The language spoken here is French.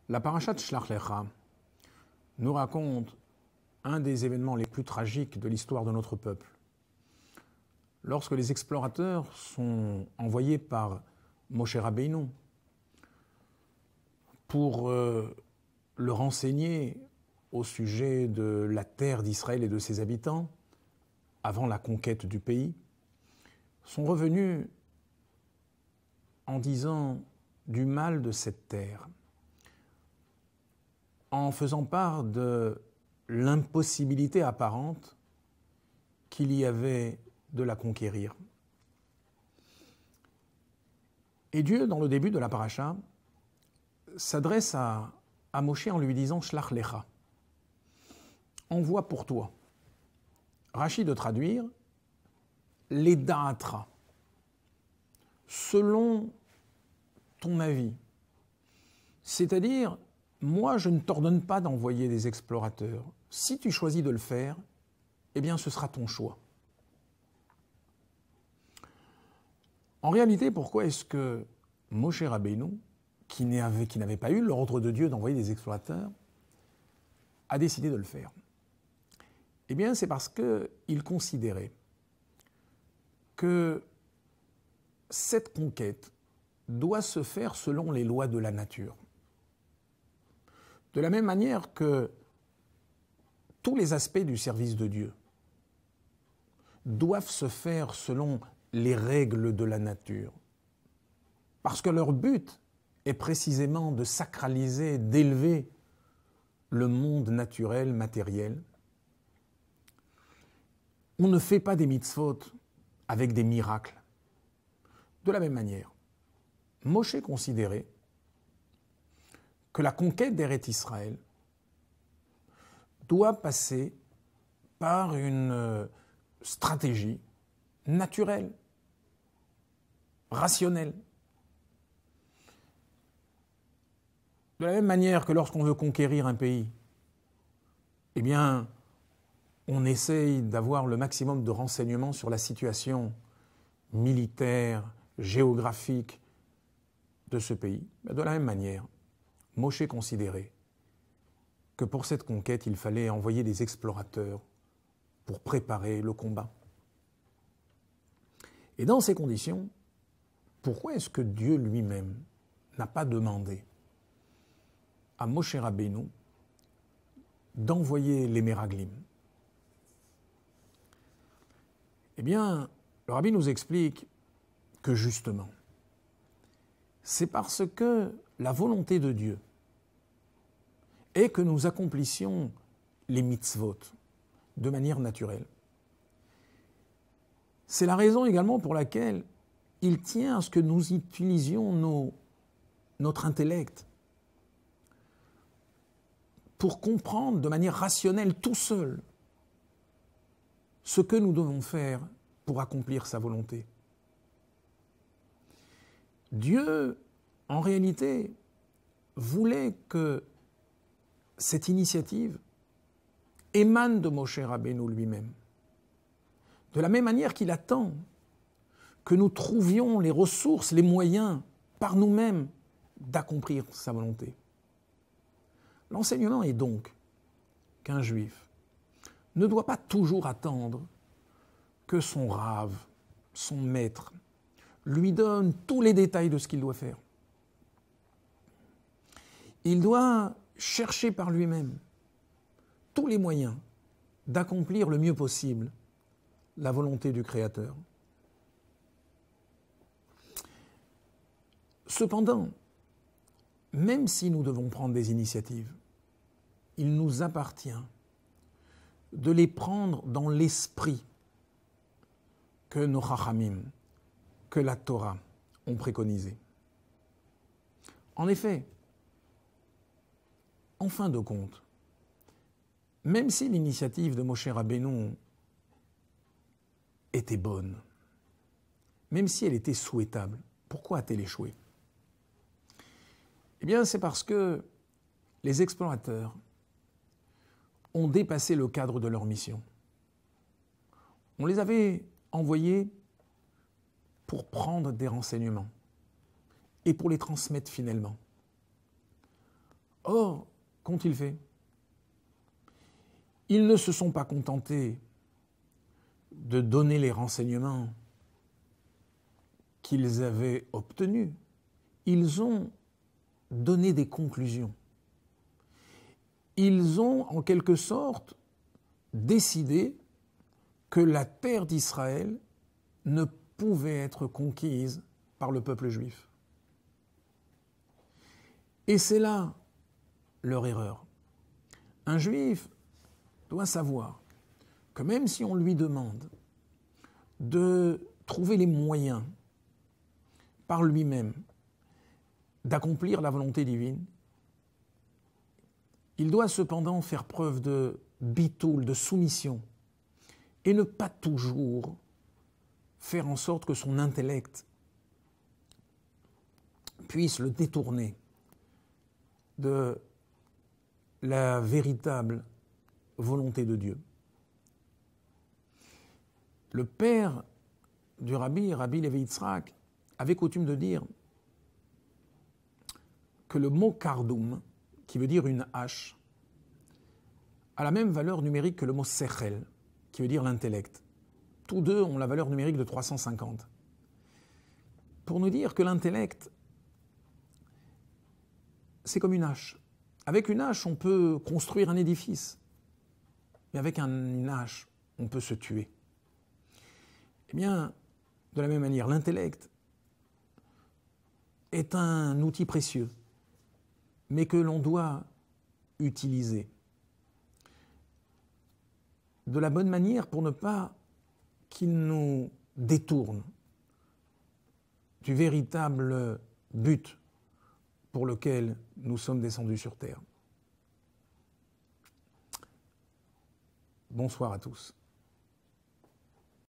La paracha de Shlach Lecha nous raconte un des événements les plus tragiques de l'histoire de notre peuple. Lorsque les explorateurs sont envoyés par Moshe Rabbeinu pour le renseigner au sujet de la terre d'Israël et de ses habitants, avant la conquête du pays, sont revenus en disant du mal de cette terre, en faisant part de l'impossibilité apparente qu'il y avait de la conquérir. Et Dieu, dans le début de la paracha, s'adresse à Moshe en lui disant « Shlach lecha » »« Envoie pour toi ». Rachi de traduire « les da'atra » selon ton avis. C'est-à-dire, moi, je ne t'ordonne pas d'envoyer des explorateurs. Si tu choisis de le faire, eh bien, ce sera ton choix. En réalité, pourquoi est-ce que Moshe Rabbeinu, qui n'avait pas eu l'ordre de Dieu d'envoyer des explorateurs, a décidé de le faire? Eh bien, c'est parce qu'il considérait que cette conquête doit se faire selon les lois de la nature. De la même manière que tous les aspects du service de Dieu doivent se faire selon les règles de la nature. Parce que leur but est précisément de sacraliser, d'élever le monde naturel, matériel. On ne fait pas des mitzvot avec des miracles. De la même manière, Moshe considérait que la conquête d'Eretz Israël doit passer par une stratégie naturelle, rationnelle. De la même manière que lorsqu'on veut conquérir un pays, eh bien, on essaye d'avoir le maximum de renseignements sur la situation militaire, géographique de ce pays. De la même manière, Moshe considérait que pour cette conquête, il fallait envoyer des explorateurs pour préparer le combat. Et dans ces conditions, pourquoi est-ce que Dieu lui-même n'a pas demandé à Moshe Rabbeinu d'envoyer les Meraglim? Eh bien, le Rabbi nous explique que justement, c'est parce que la volonté de Dieu est que nous accomplissions les mitzvot de manière naturelle. C'est la raison également pour laquelle il tient à ce que nous utilisions notre intellect pour comprendre de manière rationnelle, tout seul, ce que nous devons faire pour accomplir sa volonté. Dieu, en réalité, voulait que cette initiative émane de Moshe Rabbeinu lui-même. De la même manière qu'il attend que nous trouvions les ressources, les moyens, par nous-mêmes, d'accomplir sa volonté. L'enseignement est donc qu'un juif ne doit pas toujours attendre que son rave, son maître, lui donne tous les détails de ce qu'il doit faire. Il doit chercher par lui-même tous les moyens d'accomplir le mieux possible la volonté du Créateur. Cependant, même si nous devons prendre des initiatives, il nous appartient de les prendre dans l'esprit que nos Chachamim, que la Torah ont préconisé. En effet, en fin de compte, même si l'initiative de Moshe Rabbeinu était bonne, même si elle était souhaitable, pourquoi a-t-elle échoué? Eh bien, c'est parce que les explorateurs ont dépassé le cadre de leur mission. On les avait envoyés pour prendre des renseignements et pour les transmettre finalement. Or, qu'ont-ils fait? Ils ne se sont pas contentés de donner les renseignements qu'ils avaient obtenus. Ils ont donné des conclusions. Ils ont, en quelque sorte, décidé que la terre d'Israël ne pouvait être conquise par le peuple juif. Et c'est là leur erreur. Un juif doit savoir que même si on lui demande de trouver les moyens par lui-même d'accomplir la volonté divine, il doit cependant faire preuve de bitoul, de soumission, et ne pas toujours faire en sorte que son intellect puisse le détourner de la véritable volonté de Dieu. Le père du Rabbi Levi Yitzhak, avait coutume de dire que le mot kardoum, qui veut dire une hache, a la même valeur numérique que le mot sechel, qui veut dire l'intellect. Tous deux ont la valeur numérique de 350. Pour nous dire que l'intellect, c'est comme une hache. Avec une hache, on peut construire un édifice. Mais avec une hache, on peut se tuer. Eh bien, de la même manière, l'intellect est un outil précieux, mais que l'on doit utiliser de la bonne manière pour ne pas qu'il nous détourne du véritable but pour lequel nous sommes descendus sur terre. Bonsoir à tous.